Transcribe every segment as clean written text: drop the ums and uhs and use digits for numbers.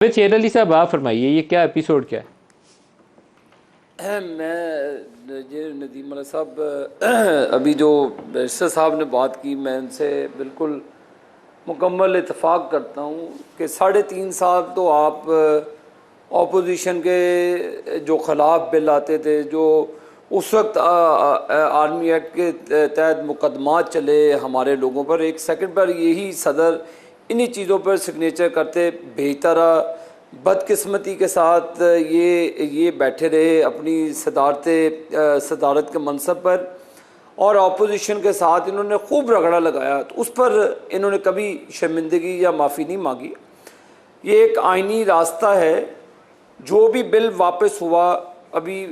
شیر علی صاحب آپ فرمائیے یہ کیا ایپیسوڈ کیا ہے؟ میں یہ ندیم ملک صاحب ابھی جو بیرسٹر صاحب نے بات کی میں ان سے بالکل مکمل اتفاق کرتا ہوں کہ 3.5 سال تو آپ اپوزیشن کے جو خلاف بل آتے تھے، جو اس وقت آرمی ایکٹ کے تحت مقدمات چلے ہمارے لوگوں پر، ایک سیکنڈ پر یہی صدر انہی چیزوں پر سگنیچر کرتے بھیجتا رہا، بدقسمتی کے ساتھ یہ بیٹھے رہے اپنی صدارت کے منصب پر، اور اپوزیشن کے ساتھ انہوں نے خوب رگڑا لگایا، تو اس پر انہوں نے کبھی شرمندگی یا معافی نہیں مانگی۔ یہ ایک آئینی راستہ ہے، جو بھی بل واپس ہوا، ابھی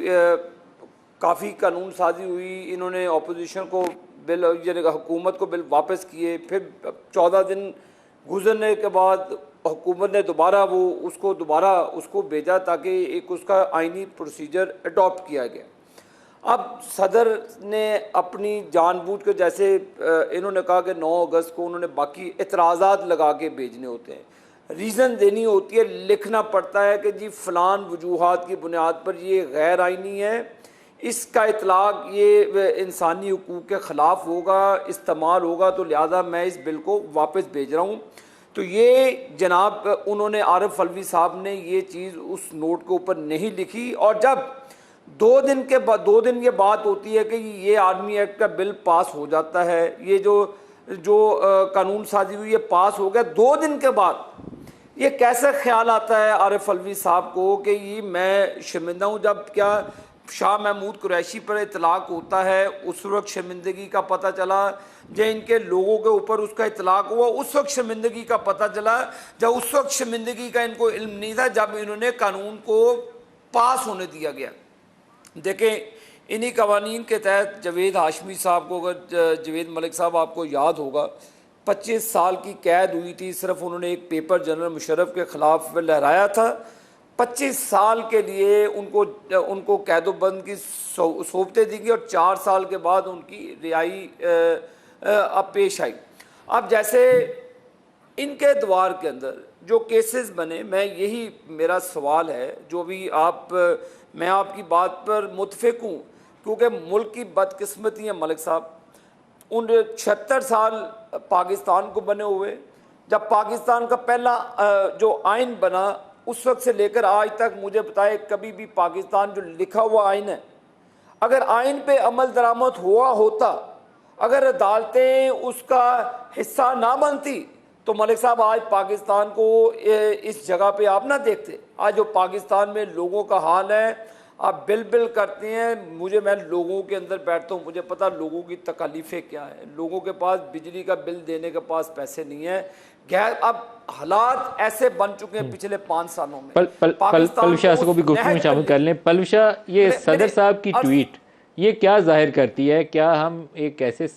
کافی قانون سازی ہوئی، انہوں نے اپوزیشن کو بل یعنی حکومت کو بل واپس کیے، پھر 14 دن گزرنے کے بعد حکومت نے دوبارہ اس کو بھیجا تاکہ ایک اس کا آئینی پروسیجر اڈاپٹ کیا گیا۔ اب صدر نے اپنی جان بوجھ کے، جیسے انہوں نے کہا کہ 9 اگست کو انہوں نے باقی اعتراضات لگا کے بھیجنے ہوتے ہیں، ریزن دینی ہوتی ہے، لکھنا پڑتا ہے کہ جی فلان وجوہات کی بنیاد پر یہ غیر آئینی ہے، اس کا اطلاق یہ انسانی حقوق کے خلاف ہوگا، استعمال ہوگا، تو لہذا میں اس بل کو واپس بھیج رہا ہوں۔ تو یہ جناب انہوں نے عارف علوی صاحب نے یہ چیز اس نوٹ کے اوپر نہیں لکھی، اور جب 2 دن یہ بات ہوتی ہے کہ یہ آرمی ایکٹ کا بل پاس ہو جاتا ہے، یہ جو قانون سازی ہوئی یہ پاس ہو گیا، 2 دن کے بعد یہ کیسے خیال آتا ہے عارف علوی صاحب کو کہ یہ میں شرمندہ ہوں؟ جب کیا شاہ محمود قریشی پر اطلاق ہوتا ہے اس وقت شرمندگی کا پتہ چلا، جب ان کے لوگوں کے اوپر اس کا اطلاق ہوا اس وقت شرمندگی کا پتہ چلا، جب اس وقت شرمندگی کا ان کو علم نہیں تھا جب انہوں نے قانون کو پاس ہونے دیا گیا۔ دیکھیں انہی قوانین کے تحت جاوید ہاشمی صاحب کو، اگر جاوید ملک صاحب آپ کو یاد ہوگا، 25 سال کی قید ہوئی تھی، صرف انہوں نے ایک پیپر جنرل مشرف کے خلاف لہرایا تھا، 25 سال کے لیے ان کو قید و بند کی صحبتیں دی گئی، اور 4 سال کے بعد ان کی رہائی اب پیش آئی۔ اب جیسے ان کے دوار کے اندر جو کیسز بنے، میں یہی میرا سوال ہے، جو بھی میں آپ کی بات پر متفق ہوں، کیونکہ ملک کی بدقسمتی ہے ملک صاحب، ان 76 سال پاکستان کو بنے ہوئے، جب پاکستان کا پہلا جو آئین بنا اس وقت سے لے کر آج تک مجھے بتائے کبھی بھی پاکستان جو لکھا ہوا آئین ہے، اگر آئین پہ عمل درآمد ہوا ہوتا، اگر عدالتیں اس کا حصہ نہ بنتی، تو ملک صاحب آج پاکستان کو اس جگہ پہ آپ نہ دیکھتے۔ آج جو پاکستان میں لوگوں کا حال ہے، آپ بل کرتے ہیں، میں لوگوں کے اندر بیٹھتا ہوں، مجھے پتا لوگوں کی تکالیفیں کیا ہیں، لوگوں کے پاس بجلی کا بل دینے کے پاس پیسے نہیں ہیں، اب حالات ایسے بن چکے ہیں پچھلے 5 سالوں میں پاکستان پلوشا کو کو اس بھی گفتگو میں نہج پر شامل کر لیں۔ پلوشا، یہ صدر صاحب کی عرض ٹویٹ یہ کیا ظاہر کرتی ہے؟ کیا ہم ایک ایسے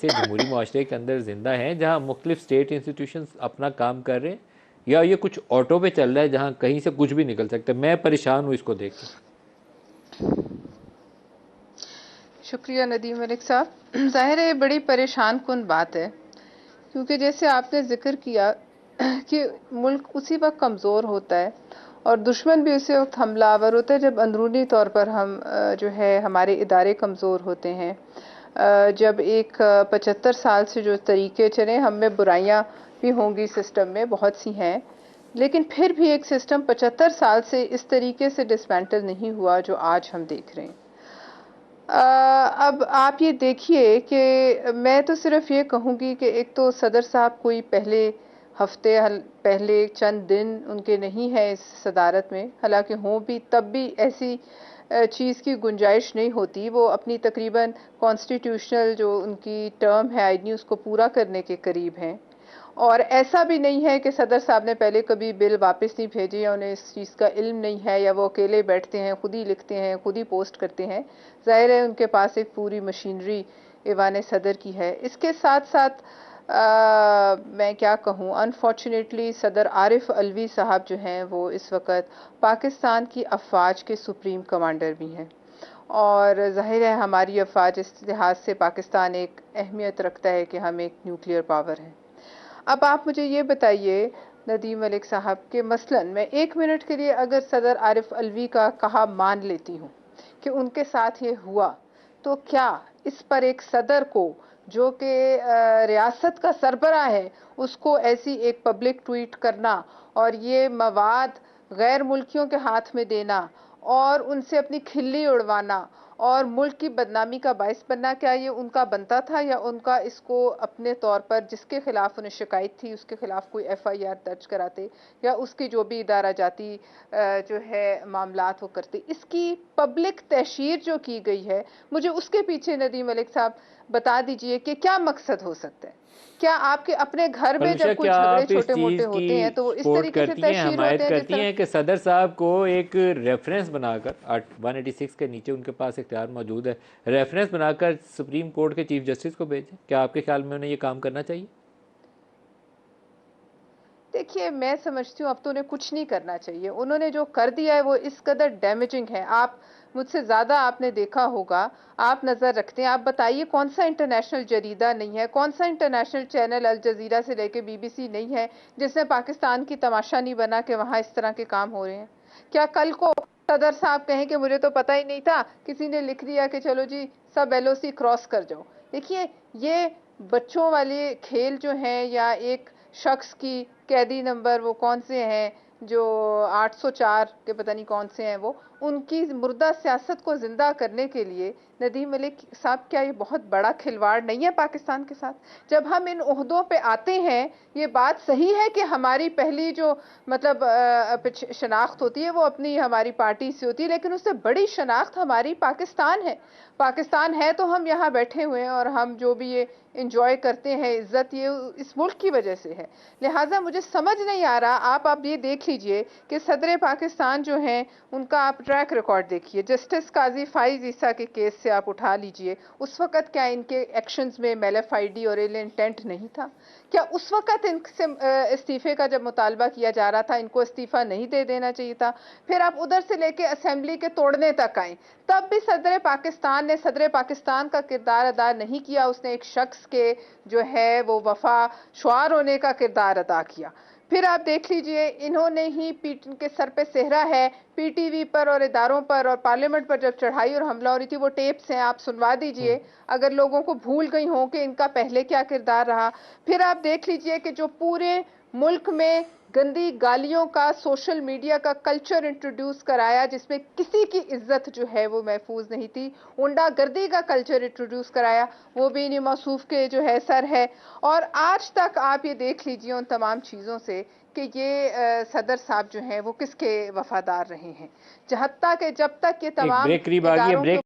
جمہوری معاشرے کے اندر زندہ ہیں جہاں مختلف اسٹیٹ انسٹیٹیوشنز اپنا کام کر رہے ہیں، یا یہ کچھ آٹو پہ چل رہا ہے جہاں کہیں سے کچھ بھی نکل سکتا ہے؟ میں پریشان ہوں اس کو دیکھ کے۔ شکریہ ندیم ملک صاحب۔ ظاہر ہے بڑی پریشان کن بات ہے، کیونکہ جیسے آپ نے ذکر کیا کہ ملک اسی وقت کمزور ہوتا ہے اور دشمن بھی اسی وقت حملہ آور ہوتا ہے جب اندرونی طور پر ہم جو ہے ہمارے ادارے کمزور ہوتے ہیں، جب ایک 75 سال سے جو طریقے چلے، ہم میں برائیاں بھی ہوں گی سسٹم میں، بہت سی ہیں، لیکن پھر بھی ایک سسٹم 75 سال سے اس طریقے سے ڈسمینٹل نہیں ہوا جو آج ہم دیکھ رہے ہیں۔ اب آپ یہ دیکھیے کہ میں تو صرف یہ کہوں گی کہ ایک تو صدر صاحب کوئی پہلے چند دن ان کے نہیں ہے اس صدارت میں، حالانکہ ہوں بھی تب بھی ایسی چیز کی گنجائش نہیں ہوتی، وہ اپنی تقریباً کانسٹیٹیوشنل جو ان کی ٹرم ہے آئینی اس کو پورا کرنے کے قریب ہیں، اور ایسا بھی نہیں ہے کہ صدر صاحب نے پہلے کبھی بل واپس نہیں بھیجے یا انہیں اس چیز کا علم نہیں ہے، یا وہ اکیلے بیٹھتے ہیں، خود ہی لکھتے ہیں، خود ہی پوسٹ کرتے ہیں۔ ظاہر ہے ان کے پاس ایک پوری مشینری ایوان صدر کی ہے۔ اس کے ساتھ ساتھ میں کیا کہوں، انفارچونیٹلی صدر عارف علوی صاحب جو ہیں وہ اس وقت پاکستان کی افواج کے سپریم کمانڈر بھی ہیں، اور ظاہر ہے ہماری افواج اس لحاظ سے پاکستان ایک اہمیت رکھتا ہے کہ ہم ایک نیوکلیئر پاور ہیں۔ اب آپ مجھے یہ بتائیے، ندیم ملک صاحب کہ مثلاً میں 1 منٹ کے لیے اگر صدر عارف الوی کا کہا مان لیتی ہوں کہ ان کے ساتھ یہ ہوا، تو کیا اس پر ایک صدر کو جو کہ ریاست کا سربراہ ہے اس کو ایسی ایک پبلک ٹویٹ کرنا اور یہ مواد غیر ملکیوں کے ہاتھ میں دینا اور ان سے اپنی کھلی اڑوانا اور ملک کی بدنامی کا باعث بننا، کیا یہ ان کا بنتا تھا یا ان کا اس کو اپنے طور پر جس کے خلاف انہیں شکایت تھی اس کے خلاف کوئی ایف آئی آر درج کراتے یا اس کی جو بھی ادارہ جاتی جو ہے معاملات وہ کرتے؟ اس کی پبلک تشہیر جو کی گئی ہے، مجھے اس کے پیچھے ندیم ملک صاحب بتا دیجئے کہ کیا مقصد ہو سکتا ہے؟ کیا آپ کے اپنے گھر میں علوشا، جب کوئی کیا جھگڑے آپ اس چھوٹے موٹے چیز ہوتے ہیں کی تو وہ اس سپورٹ طریقے سے کرتی ہیں، تشہیر حمایت ہوتے ہیں جس کرتی طرح ہیں کہ صدر صاحب کو ایک ریفرنس بنا کر 186 کے نیچے ان کے پاس اختیار موجود ہے، ریفرنس بنا کر سپریم کورٹ کے چیف جسٹس کو بھیجیں؟ کیا آپ کے خیال میں انہیں یہ کام کرنا چاہیے؟ دیکھیے، میں سمجھتی ہوں اب تو انہیں کچھ نہیں کرنا چاہیے. انہوں نے جو کر دیا ہے وہ اس قدر ڈیمیجنگ ہے. آپ مجھ سے زیادہ آپ نے دیکھا ہوگا، آپ نظر رکھتے ہیں، آپ بتائیے کون سا انٹرنیشنل جریدہ نہیں ہے، کون سا انٹرنیشنل چینل الجزیرہ سے لے کے بی بی سی نہیں ہے جس میں پاکستان کی تماشا نہیں بنا کہ وہاں اس طرح کے کام ہو رہے ہیں؟ کیا کل کو صدر صاحب کہیں کہ مجھے تو پتہ ہی نہیں تھا، کسی نے لکھ دیا کہ چلو جی سب ایل او سی کراس کر جاؤ؟ دیکھیے، یہ بچوں والے کھیل جو ہیں یا ایک شخص کی قیدی نمبر وہ کون سے ہیں جو 804 کے پتہ نہیں کون سے ہیں، وہ ان کی مردہ سیاست کو زندہ کرنے کے لیے ندیم ملک صاحب کیا یہ بہت بڑا کھلواڑ نہیں ہے پاکستان کے ساتھ؟ جب ہم ان عہدوں پہ آتے ہیں، یہ بات صحیح ہے کہ ہماری پہلی جو مطلب شناخت ہوتی ہے وہ اپنی ہماری پارٹی سے ہوتی ہے، لیکن اس سے بڑی شناخت ہماری پاکستان ہے. پاکستان ہے تو ہم یہاں بیٹھے ہوئے ہیں اور ہم جو بھی یہ انجوائے کرتے ہیں عزت، یہ اس ملک کی وجہ سے ہے. لہٰذا مجھے سمجھ نہیں آ رہا، آپ یہ دیکھ لیجئے کہ صدر پاکستان جو ہیں ان کا آپ ٹریک ریکارڈ دیکھیے. جسٹس قاضی فائز عیسیٰ کے کیس سے آپ اٹھا لیجئے، اس وقت کیا ان کے ایکشنز میں میلیف آئی ڈی اور ایل انٹینٹ نہیں تھا؟ کیا اس وقت ان سے استعفے کا جب مطالبہ کیا جا رہا تھا ان کو استعفیٰ نہیں دے دینا چاہیے تھا؟ پھر آپ ادھر سے لے کے اسمبلی کے توڑنے تک آئیں، تب بھی صدر پاکستان نے صدر پاکستان کا کردار ادا نہیں کیا. اس نے ایک شخص کے جو ہے وہ وفا شعار ہونے کا کردار ادا کیا. پھر آپ دیکھ لیجئے، انہوں نے ہی ان کے سر پہ صحرا ہے پی ٹی وی پر اور اداروں پر اور پارلیمنٹ پر جب چڑھائی اور حملہ ہو رہی تھی، وہ ٹیپس ہیں، آپ سنوا دیجئے اگر لوگوں کو بھول گئی ہوں کہ ان کا پہلے کیا کردار رہا. پھر آپ دیکھ لیجئے کہ جو پورے ملک میں گندی گالیوں کا سوشل میڈیا کا کلچر انٹروڈیوس کرایا جس میں کسی کی عزت جو ہے وہ محفوظ نہیں تھی، اونڈا گردی کا کلچر انٹروڈیوس کرایا، وہ بھی انہیں موصوف کے جو ہے سر ہے. اور آج تک آپ یہ دیکھ لیجئے ان تمام چیزوں سے کہ یہ صدر صاحب جو ہیں وہ کس کے وفادار رہے ہیں، حتیٰ کہ جب تک یہ ایک تمام بریک قریب آ گئی ہے، اداروں کے بریک